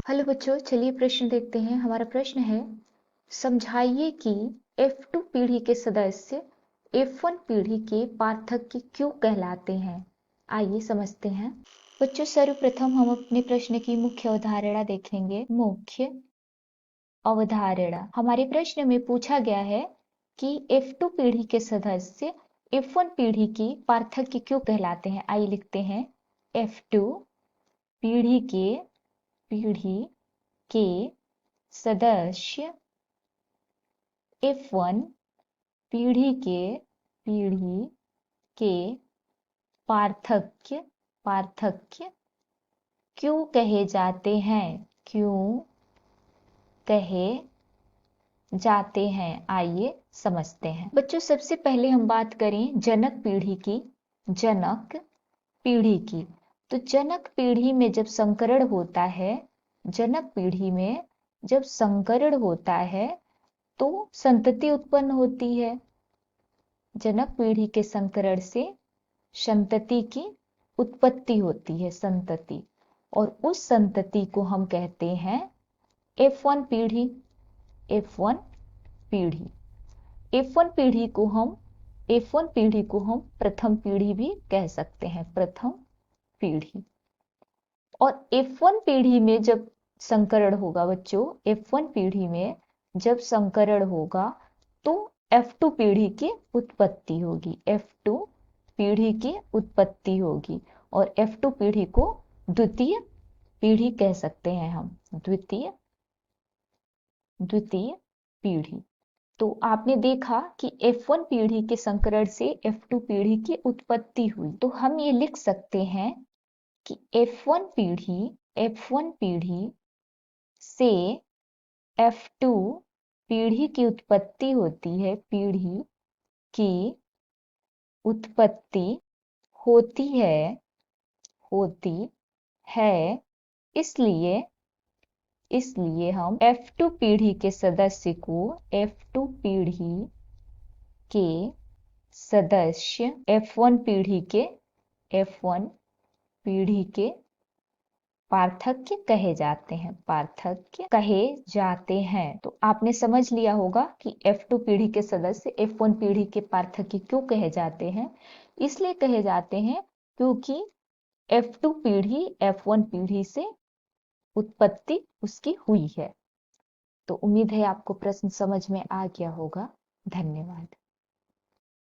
Hello बच्चों, चलिए प्रश्न देखते हैं। हमारा प्रश्न है, समझाइए कि F2 पीढ़ी के सदस्य F1 पीढ़ी के पार्थक्य क्यों कहलाते हैं। आइए समझते हैं। बच्चों, सर्वप्रथम हम अपने प्रश्न की मुख्य अवधारणा देखेंगे। मुख्य अवधारणा हमारे प्रश्न में पूछा गया है कि F2 पीढ़ी के सदस्य F1 पीढ़ी की पार्थक्य क्यों कहलाते हैं। आइए लिखते हैं, F2 पीढ़ी के सदस्य F1 पीढ़ी के पार्थक्य क्यों कहे जाते हैं। आइए समझते हैं। बच्चों, सबसे पहले हम बात करें जनक पीढ़ी की। तो जनक पीढ़ी में जब संकरण होता है तो संतति उत्पन्न होती है। जनक पीढ़ी के संकरण से संतति की उत्पत्ति होती है, संतति। और उस संतति को हम कहते हैं F1 पीढ़ी। F1 पीढ़ी को हम प्रथम पीढ़ी भी कह सकते हैं, प्रथम पीढ़ी। और F1 पीढ़ी में जब संकरण होगा बच्चों, F1 पीढ़ी में जब संकरण होगा तो F2 पीढ़ी की उत्पत्ति होगी। F2 पीढ़ी की उत्पत्ति होगी और F2 पीढ़ी को द्वितीय पीढ़ी कह सकते हैं हम, द्वितीय पीढ़ी। तो आपने देखा कि F1 पीढ़ी के संकरण से F2 पीढ़ी की उत्पत्ति हुई। तो हम ये लिख सकते हैं कि F1 पीढ़ी से F2 पीढ़ी की उत्पत्ति होती है, पीढ़ी की उत्पत्ति होती है। इसलिए हम F2 पीढ़ी के सदस्य को F2 पीढ़ी के सदस्य F1 पीढ़ी के पार्थक्य कहे जाते हैं। तो आपने समझ लिया होगा कि F2 पीढ़ी के सदस्य F1 पीढ़ी के पार्थक्य क्यों कहे जाते हैं। इसलिए कहे जाते हैं क्योंकि F2 पीढ़ी F1 पीढ़ी से उत्पत्ति उसकी हुई है। तो उम्मीद है आपको प्रश्न समझ में आ गया होगा। धन्यवाद।